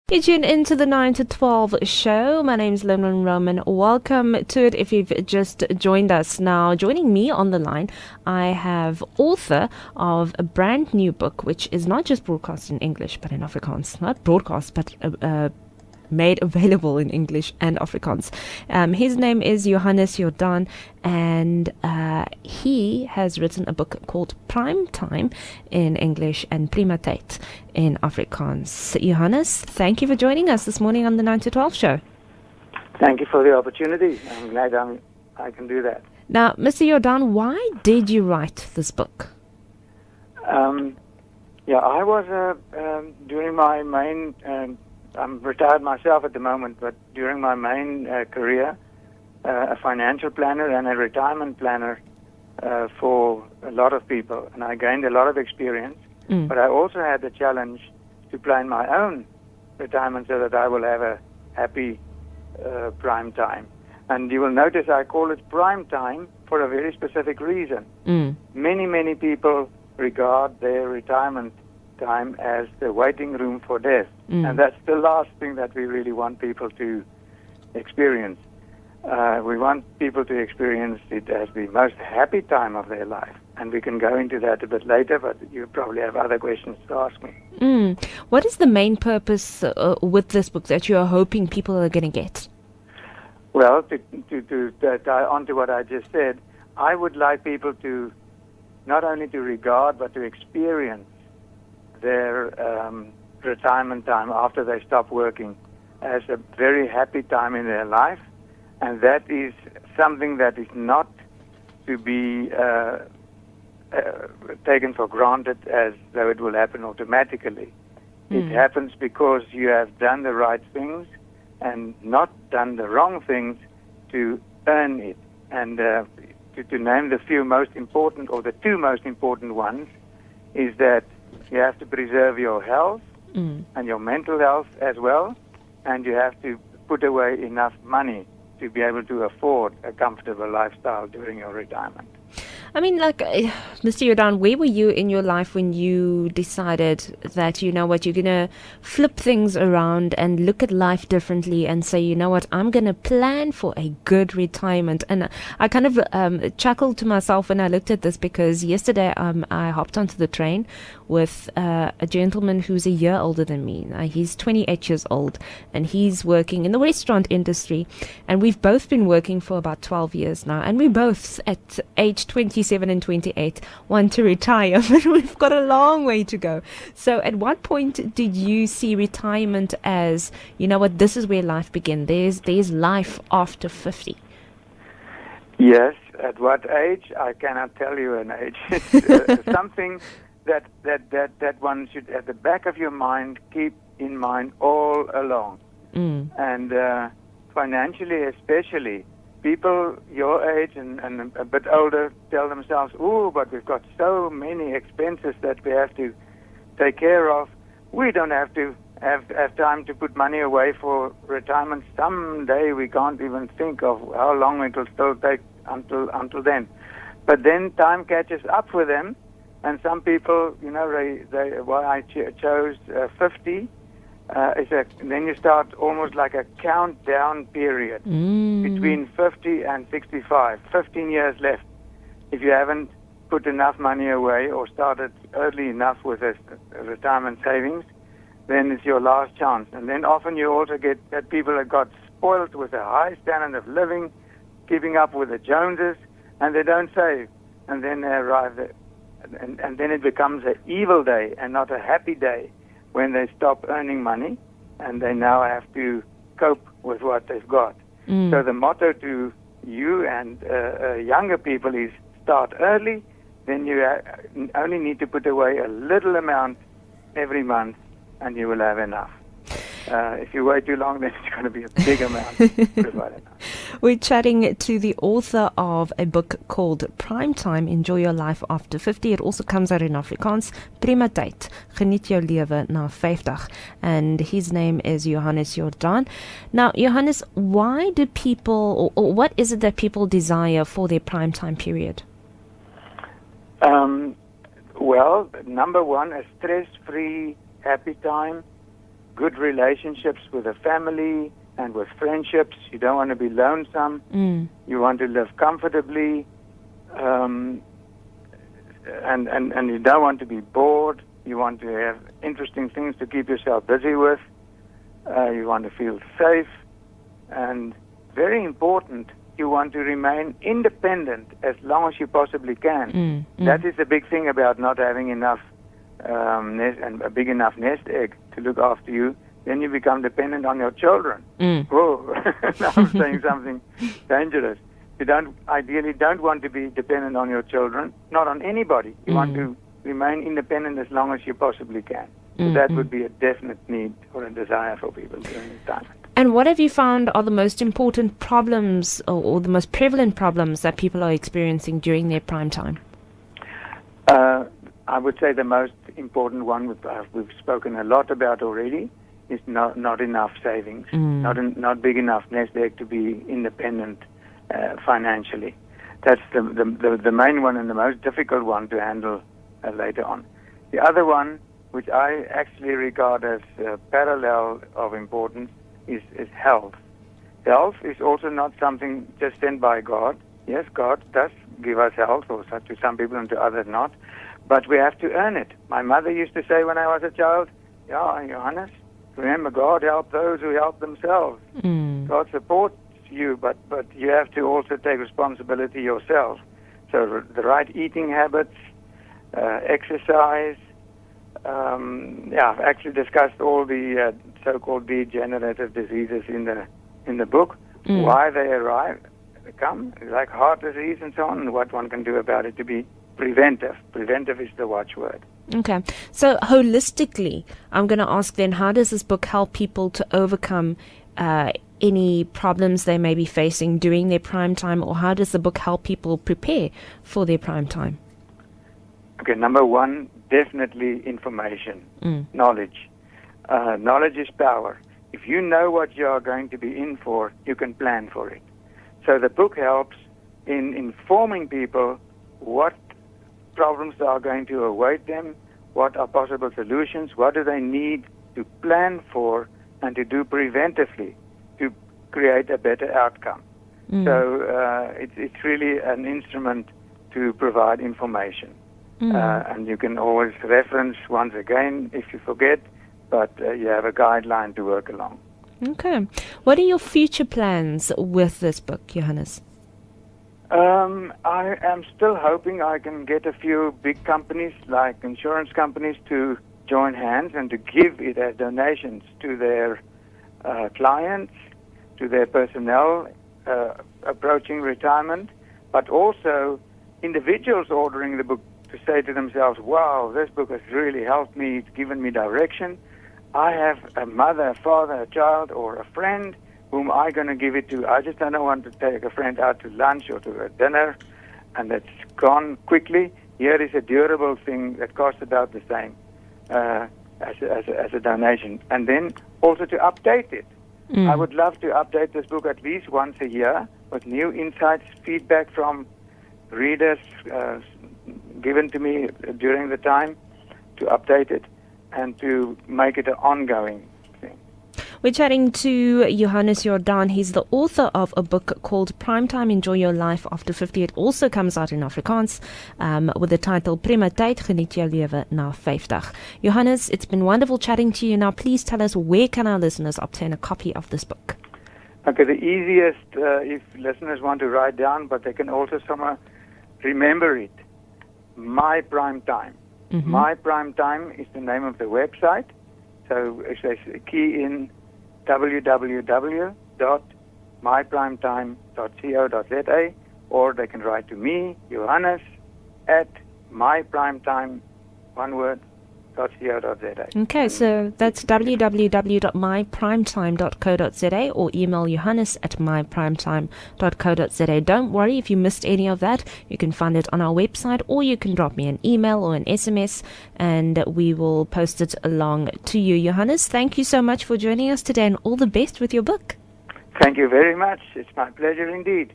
You tune into the 9 to 12 show. My name's Lynn Roman. Welcome to it if you've just joined us. Now, joining me on the line, I have author of a brand new book, which is not just broadcast in English, but in Afrikaans. Not broadcast, but made available in English and Afrikaans. His name is Johannes Jordaan, and he has written a book called Prime Time in English and PRIMA TYD in Afrikaans. Johannes, thank you for joining us this morning on the 9 to 12 show. Thank you for the opportunity. I'm glad I can do that. Now, Mr. Jordaan, why did you write this book? I was during my main I'm retired myself at the moment, but during my main career, a financial planner and a retirement planner for a lot of people, and I gained a lot of experience. But I also had the challenge to plan my own retirement so that I will have a happy prime time. And you will notice I call it prime time for a very specific reason. Many people regard their retirement time as the waiting room for death. And that's the last thing that we really want people to experience. We want people to experience it as the most happy time of their life. And we can go into that a bit later, but you probably have other questions to ask me. What is the main purpose with this book that you are hoping people are going to get? Well, to tie on to what I just said, I would like people to not only to regard, but to experience their retirement time after they stop working as a very happy time in their life. And that is something that is not to be taken for granted as though it will happen automatically. It happens because you have done the right things and not done the wrong things to earn it. And to name the few most important, or the two most important ones, is that you have to preserve your health and your mental health as well, and you have to put away enough money to be able to afford a comfortable lifestyle during your retirement. I mean, Mr. Jordaan, where were you in your life when you decided that, you know what, you're going to flip things around and look at life differently and say, you know what, I'm going to plan for a good retirement? And I kind of chuckled to myself when I looked at this, because yesterday I hopped onto the train with a gentleman who's a year older than me. He's 28 years old, and he's working in the restaurant industry. And we've both been working for about 12 years now. And we both, at age 27 and 28, want to retire, but we've got a long way to go. So at what point did you see retirement as, you know what, this is where life begins? There's life after 50. Yes, at what age? I cannot tell you an age. It's something that one should, at the back of your mind, keep in mind all along. And financially especially, people your age and a bit older tell themselves, but we've got so many expenses that we have to take care of. We don't have to have time to put money away for retirement. Someday we can't even think of how long it will still take until then. But then time catches up with them, and some people, I chose 50. Then you start almost like a countdown period between 50 and 65. 15 years left. If you haven't put enough money away or started early enough with a retirement savings, then it's your last chance. And then often you also get that people have got spoiled with a high standard of living, keeping up with the Joneses, and they don't save. And then they arrive there. And then it becomes an evil day and not a happy day when they stop earning money and they now have to cope with what they've got. So the motto to you and younger people is start early, then you only need to put away a little amount every month and you will have enough. If you wait too long, then it's going to be a big amount. We're chatting to the author of a book called Prime Time, Enjoy Your Life After 50. It also comes out in Afrikaans, PRIMA TYD Geniet Jou Lewe na 50. And his name is Johannes Jordaan. Now, Johannes, why do people, or what is it that people desire for their prime time period? Well, number one, a stress-free, happy time. good relationships with the family and with friendships. You don't want to be lonesome. You want to live comfortably, and you don't want to be bored. You want to have interesting things to keep yourself busy with. You want to feel safe, and very important, you want to remain independent as long as you possibly can. That is the big thing about not having enough nest and a big enough nest egg to look after you. Then you become dependent on your children. Whoa, now I'm saying something dangerous. You ideally don't want to be dependent on your children, not on anybody. You want to remain independent as long as you possibly can. So that would be a definite need or a desire for people during this time. And what have you found are the most important problems or the most prevalent problems that people are experiencing during their prime time? I would say the most important one we've spoken a lot about already is not enough savings, not big enough nest egg to be independent financially. That's the main one and the most difficult one to handle later on. The other one, which I actually regard as parallel of importance, is health. Health is also not something just sent by God. Yes, God does give us health, or to some people and to others not, but we have to earn it. My mother used to say when I was a child, "Yeah, Johannes, remember, God helps those who help themselves." God supports you, but you have to also take responsibility yourself. So the right eating habits, exercise. I've actually discussed all the so-called degenerative diseases in the book, why they come, like heart disease and so on, and what one can do about it to be preventive. Preventive is the watchword. Okay. So holistically, I'm going to ask then, how does this book help people to overcome any problems they may be facing during their prime time, or how does the book help people prepare for their prime time? Okay, number one, definitely information, knowledge. Knowledge is power. If you know what you are going to be in for, you can plan for it. So the book helps in informing people what problems are going to await them, what are possible solutions, what do they need to plan for and to do preventively to create a better outcome. So it's really an instrument to provide information. And you can always reference once again if you forget, but you have a guideline to work along. Okay. What are your future plans with this book, Johannes? I am still hoping I can get a few big companies, like insurance companies, to join hands and to give it as donations to their clients, to their personnel approaching retirement, but also individuals ordering the book to say to themselves, "Wow, this book has really helped me, it's given me direction. I have a mother, a father, a child, or a friend whom I'm going to give it to. I just don't want to take a friend out to lunch or to a dinner and it's gone quickly. Here is a durable thing that costs about the same as a donation." And then also to update it. I would love to update this book at least once a year with new insights, feedback from readers given to me during the time, to update it and to make it an ongoing thing. We're chatting to Johannes Jordaan. He's the author of a book called Primetime, Enjoy Your Life After 50. It also comes out in Afrikaans with the title PRIMA TYD Geniet, Jou Lewe na 50. Johannes, it's been wonderful chatting to you. Now, please tell us, where can our listeners obtain a copy of this book? Okay, the easiest, if listeners want to write down, but they can also somewhere remember it, My Prime Time. My Prime Time is the name of the website. So if they key in www.myprimetime.co.za, or they can write to me, Johannes, at myprimetime, one word, .co.za. Okay, so that's www.myprimetime.co.za, or email Johannes at myprimetime.co.za. Don't worry if you missed any of that. You can find it on our website, or you can drop me an email or an SMS, and we will post it along to you. Johannes, thank you so much for joining us today, and all the best with your book. Thank you very much. It's my pleasure indeed.